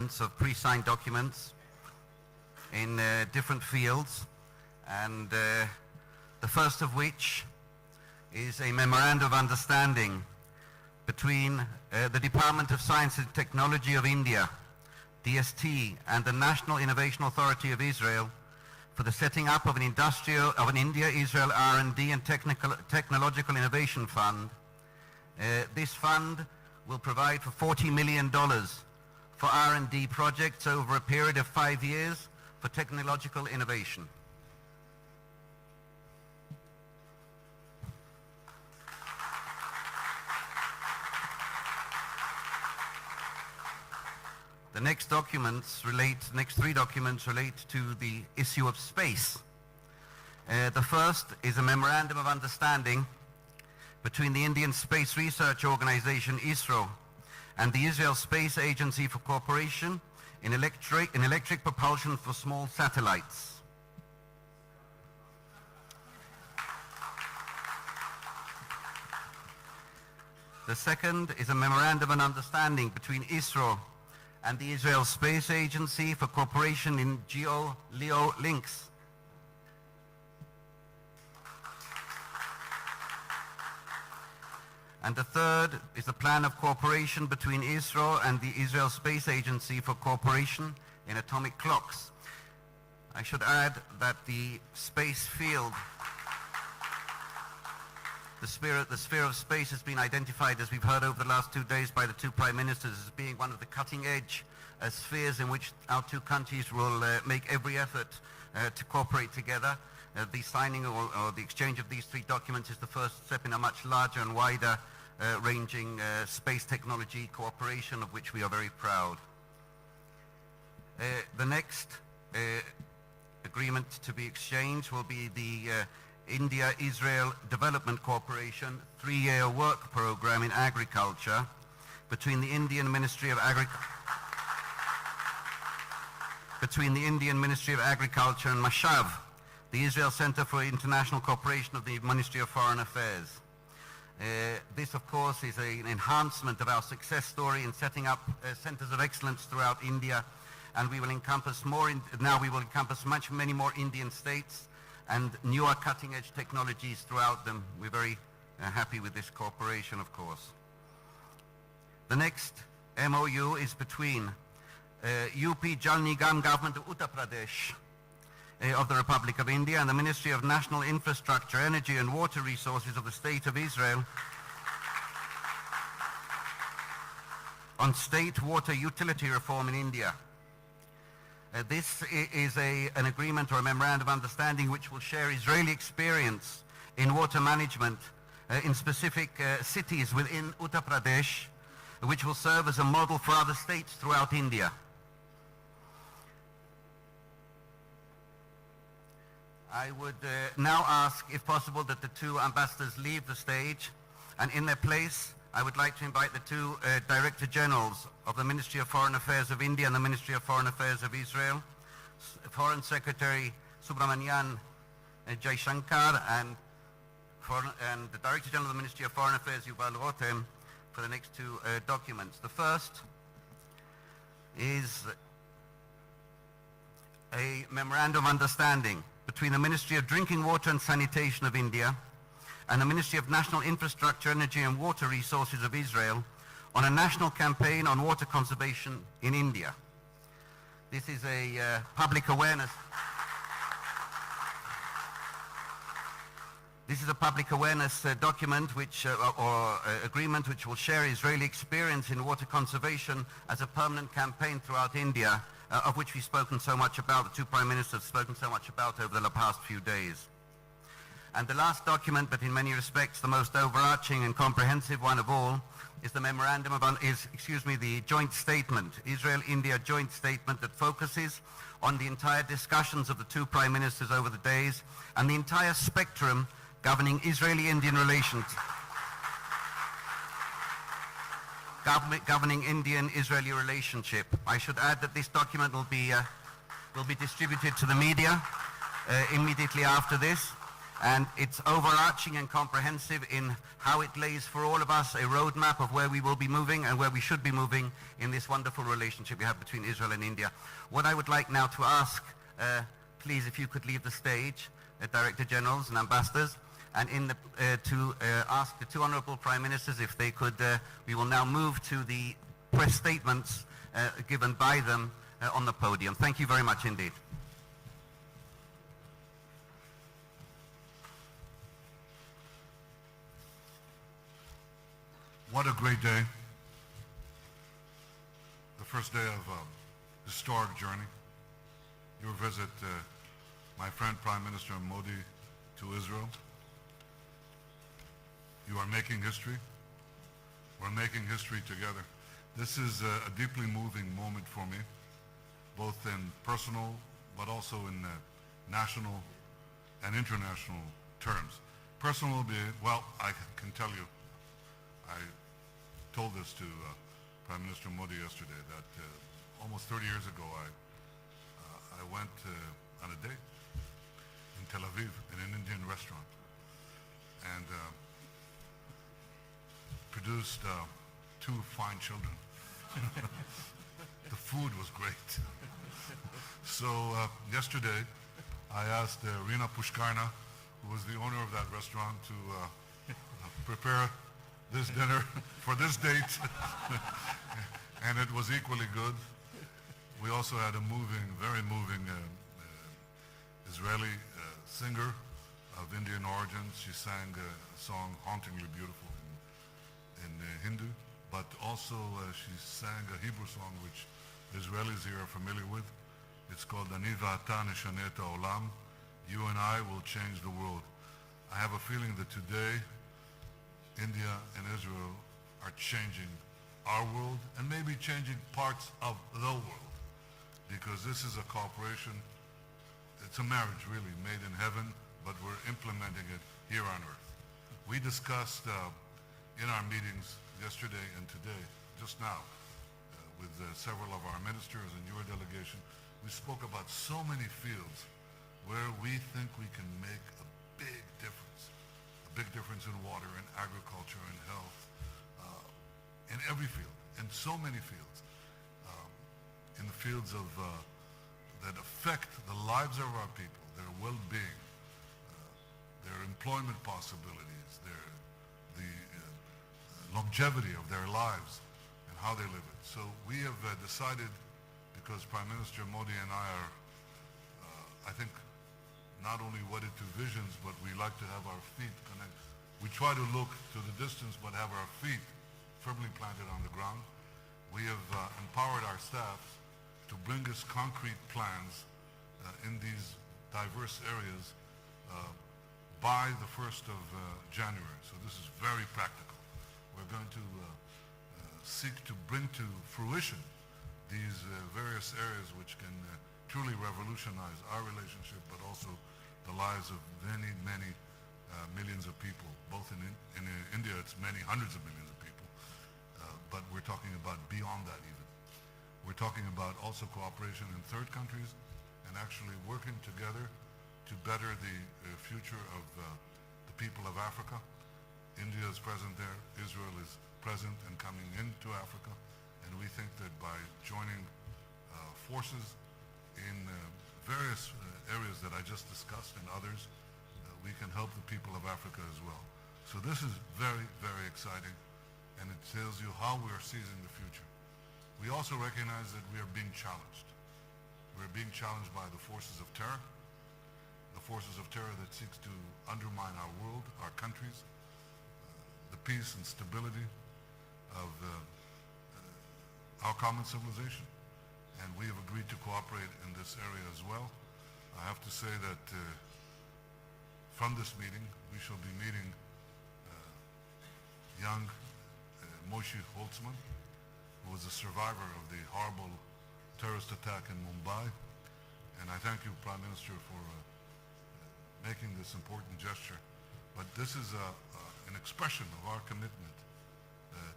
documents, of pre-signed documents in different fields, and the first of which is a memorandum of understanding between the Department of Science and Technology of India, DST, and the National Innovation Authority of Israel for the setting up of an India-Israel R&D and Technological Innovation Fund. This fund will provide for $40 million for R&D projects over a period of 5 years for technological innovation. The next three documents relate to the issue of space. The first is a memorandum of understanding between the Indian Space Research Organization, ISRO, and the Israel Space Agency for Cooperation in electric propulsion for small satellites. The second is a memorandum of understanding between ISRO and the Israel Space Agency for cooperation in GEO-LEO links. And the third is a plan of cooperation between ISRO and the Israel Space Agency for cooperation in atomic clocks. I should add that the space field, the sphere of space has been identified, as we've heard over the last 2 days by the two prime ministers, as being one of the cutting edge spheres in which our two countries will make every effort to cooperate together. The signing or the exchange of these three documents is the first step in a much larger and wider ranging space technology cooperation, of which we are very proud. The next agreement to be exchanged will be the India-Israel Development Cooperation 3-year work program in agriculture between the Indian Ministry of Agriculture and Mashav, the Israel Center for International Cooperation of the Ministry of Foreign Affairs. This, of course, is an enhancement of our success story in setting up centers of excellence throughout India, and we will encompass many more Indian states and newer cutting-edge technologies throughout them. We're very happy with this cooperation, of course. The next MOU is between UP Jal Nigam government of Uttar Pradesh of the Republic of India and the Ministry of National Infrastructure, Energy and Water Resources of the State of Israel on state water utility reform in India. This is an agreement or a memorandum of understanding which will share Israeli experience in water management in specific cities within Uttar Pradesh, which will serve as a model for other states throughout India. I would now ask, if possible, that the two ambassadors leave the stage, and in their place, I would like to invite the two Director Generals of the Ministry of Foreign Affairs of India and the Ministry of Foreign Affairs of Israel, Foreign Secretary Subramanian Jaishankar and the Director General of the Ministry of Foreign Affairs, Yuval Rotem, for the next two documents. The first is a memorandum of understanding between the Ministry of Drinking Water and Sanitation of India and the Ministry of National Infrastructure, Energy and Water Resources of Israel on a national campaign on water conservation in India. This is a public awareness. This is a public awareness document or agreement which will share Israeli experience in water conservation as a permanent campaign throughout India, of which we've spoken so much about, the two prime ministers have spoken so much about over the past few days. And the last document, but in many respects the most overarching and comprehensive one of all, is the the joint statement, Israel-India joint statement that focuses on the entire discussions of the two prime ministers over the days and the entire spectrum governing Israeli-Indian relations, governing Indian-Israeli relationship. I should add that this document will be distributed to the media immediately after this. And it's overarching and comprehensive in how it lays for all of us a roadmap of where we will be moving and where we should be moving in this wonderful relationship we have between Israel and India. What I would like now to ask, please, if you could leave the stage, Director Generals and Ambassadors, and to ask the two Honourable Prime Ministers if they could, we will now move to the press statements given by them on the podium. Thank you very much indeed. What a great day. The first day of a historic journey. Your visit, my friend Prime Minister Modi, to Israel. You are making history. We're making history together. This is a deeply moving moment for me, both in personal, but also in national and international terms. Personal, well, I can tell you, I told this to Prime Minister Modi yesterday, that almost 30 years ago I went on a date in Tel Aviv in an Indian restaurant and produced two fine children. The food was great. So yesterday I asked Rina Pushkarna, who was the owner of that restaurant, to prepare this dinner for this date, and it was equally good. We also had a moving, very moving Israeli singer of Indian origins. She sang a song hauntingly beautiful in Hindu, but also she sang a Hebrew song which Israelis here are familiar with. It's called Ani Va'ata Neshane et Ha'olam. You and I will change the world. I have a feeling that today India and Israel are changing our world and maybe changing parts of the world, because this is a cooperation, it's a marriage really made in heaven, but we're implementing it here on earth. We discussed in our meetings yesterday and today, just now, with several of our ministers and your delegation, we spoke about so many fields where we think we can make a big difference. Big difference in water, in agriculture, in health, in every field, in so many fields, in the fields of that affect the lives of our people, their well-being, their employment possibilities, the longevity of their lives, and how they live it. So we have decided, because Prime Minister Modi and I are, I think, not only wedded to visions, but we like to have our feet connect. We try to look to the distance, but have our feet firmly planted on the ground. We have empowered our staff to bring us concrete plans in these diverse areas by the 1st of January. So this is very practical. We're going to seek to bring to fruition these various areas which can truly revolutionize our relationship, but also the lives of many, many millions of people. Both in India, it's many hundreds of millions of people, but we're talking about beyond that even. We're talking about also cooperation in third countries and actually working together to better the future of the people of Africa. India is present there, Israel is present and coming into Africa, and we think that by joining forces in various areas that I just discussed and others, we can help the people of Africa as well. So this is very, very exciting, and it tells you how we are seizing the future. We also recognize that we are being challenged. We're being challenged by the forces of terror, the forces of terror that seeks to undermine our world, our countries, the peace and stability of our common civilization. And we have agreed to cooperate in this area as well. I have to say that from this meeting, we shall be meeting young Moshe Holtzman, who was a survivor of the horrible terrorist attack in Mumbai. And I thank you, Prime Minister, for making this important gesture. But this is an expression of our commitment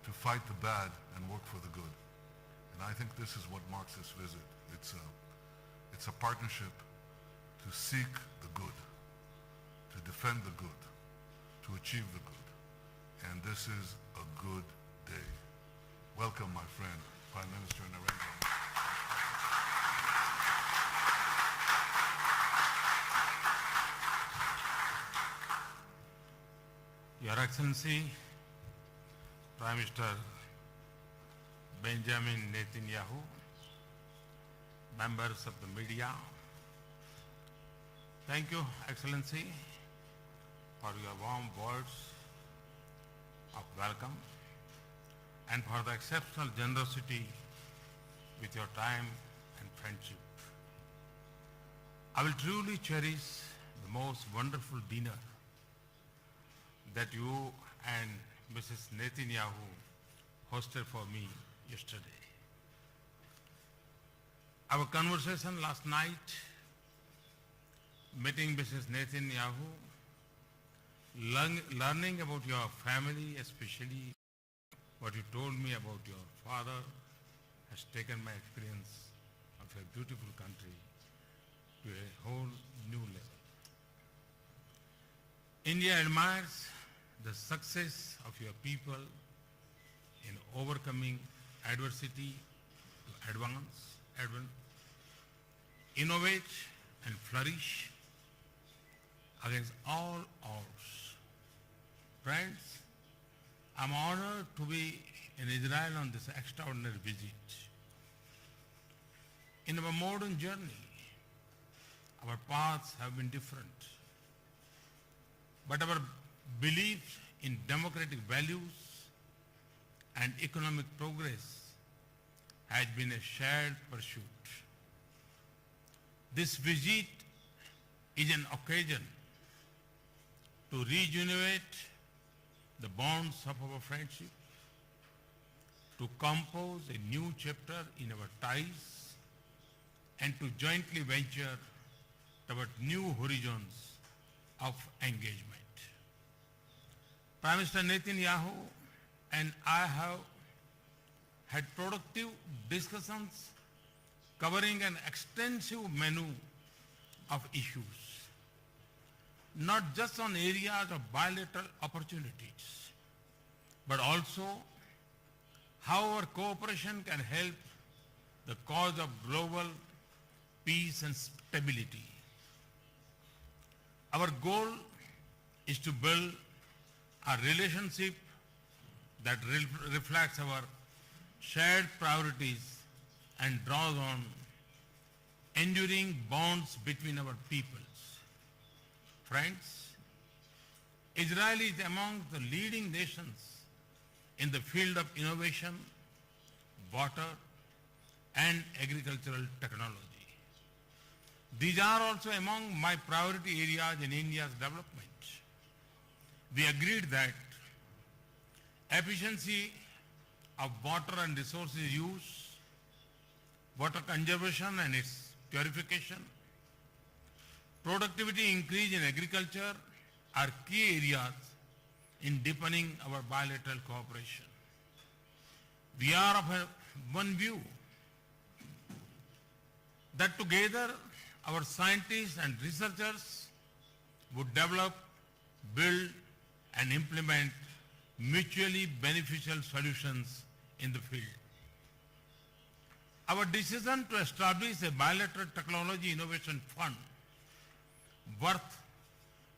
to fight the bad and work for the good. And I think this is what marks this visit. It's a partnership to seek the good, to defend the good, to achieve the good. And this is a good day. Welcome, my friend, Prime Minister Narendra. Your Excellency, Prime Minister Benjamin Netanyahu, members of the media, thank you, Excellency, for your warm words of welcome and for the exceptional generosity with your time and friendship. I will truly cherish the most wonderful dinner that you and Mrs. Netanyahu hosted for me yesterday. Our conversation last night, meeting Mrs. Netanyahu, learning about your family, especially what you told me about your father, has taken my experience of a beautiful country to a whole new level. India admires the success of your people in overcoming adversity to advance, innovate and flourish against all odds. Friends, I'm honored to be in Israel on this extraordinary visit. In our modern journey, our paths have been different, but our belief in democratic values and economic progress has been a shared pursuit. This visit is an occasion to rejuvenate the bonds of our friendship, to compose a new chapter in our ties, and to jointly venture toward new horizons of engagement. Prime Minister Netanyahu and I have had productive discussions covering an extensive menu of issues, not just on areas of bilateral opportunities, but also how our cooperation can help the cause of global peace and stability. Our goal is to build a relationship that reflects our shared priorities and draws on enduring bonds between our peoples. Friends, Israel is among the leading nations in the field of innovation, water, and agricultural technology. These are also among my priority areas in India's development. We agreed that efficiency of water and resources use, water conservation and its purification, productivity increase in agriculture are key areas in deepening our bilateral cooperation. We are of one view that together our scientists and researchers would develop, build, and implement mutually beneficial solutions in the field. Our decision to establish a bilateral technology innovation fund worth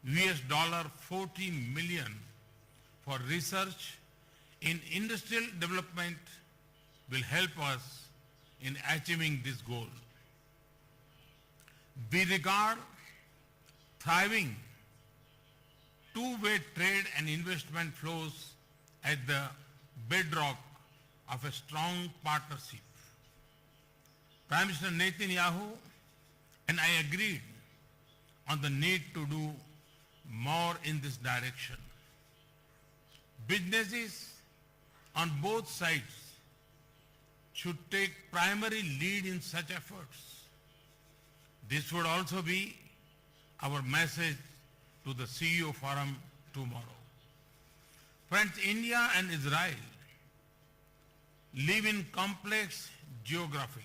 $40 million for research in industrial development will help us in achieving this goal. We regard thriving two-way trade and investment flows as the bedrock of a strong partnership. Prime Minister Netanyahu and I agreed on the need to do more in this direction. Businesses on both sides should take primary lead in such efforts. This would also be our message to the CEO Forum tomorrow. Friends, India and Israel live in complex geographies.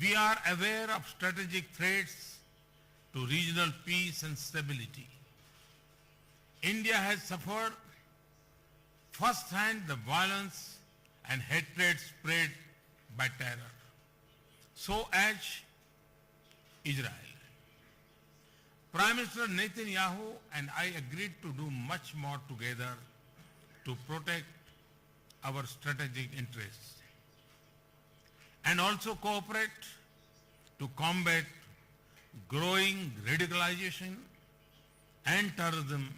We are aware of strategic threats to regional peace and stability. India has suffered first-hand the violence and hatred spread by terror. So as Israel. Prime Minister Netanyahu and I agreed to do much more together to protect our strategic interests and also cooperate to combat growing radicalization and terrorism,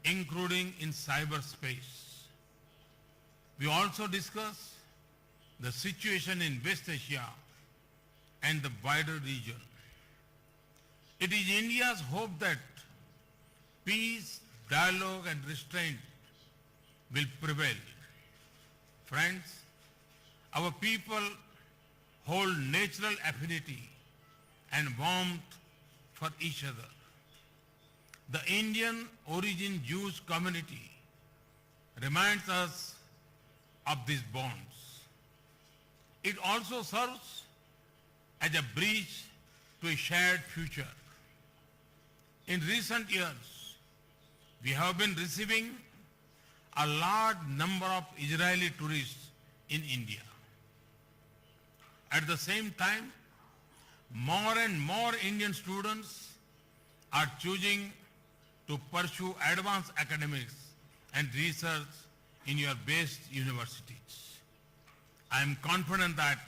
including in cyberspace. We also discussed the situation in West Asia and the wider region. It is India's hope that peace, dialogue and restraint will prevail. Friends, our people hold natural affinity and warmth for each other. The Indian origin Jewish community reminds us of these bonds. It also serves as a bridge to a shared future. In recent years, we have been receiving a large number of Israeli tourists in India. At the same time, more and more Indian students are choosing to pursue advanced academics and research in your best universities. I am confident that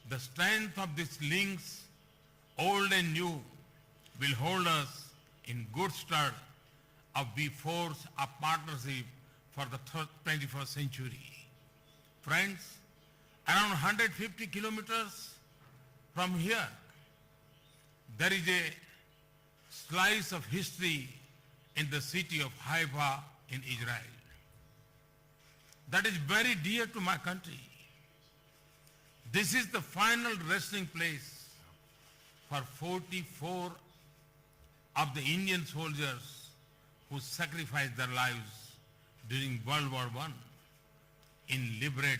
the strength of these links, old and new, will hold us in good stead as we forge a partnership for the 21st century. Friends, around 150 kilometers from here, there is a slice of history in the city of Haifa in Israel. That is very dear to my country. This is the final resting place for 44 of the Indian soldiers who sacrificed their lives during World War I in liberate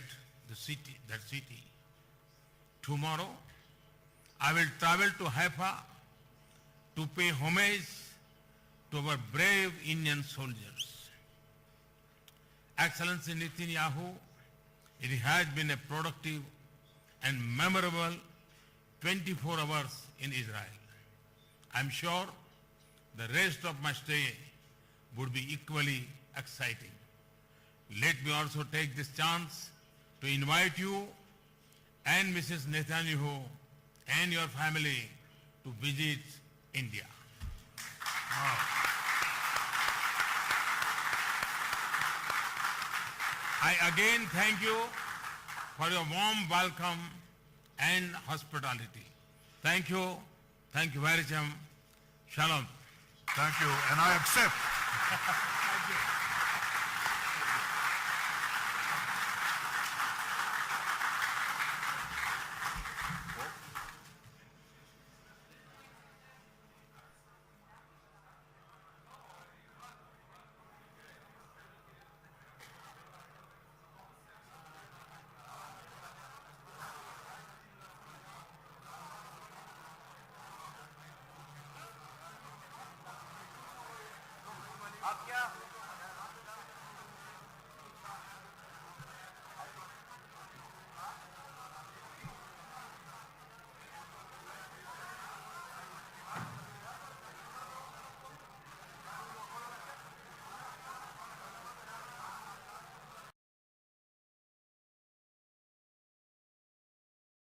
that city. Tomorrow, I will travel to Haifa to pay homage to our brave Indian soldiers. Excellency Netanyahu, it has been a productive and memorable 24 hours in Israel. I'm sure the rest of my stay would be equally exciting. Let me also take this chance to invite you and Mrs. Netanyahu and your family to visit India. I again thank you for your warm welcome and hospitality. Thank you. Thank you very much. Shalom. Thank you, and I accept. Thank you. आप क्या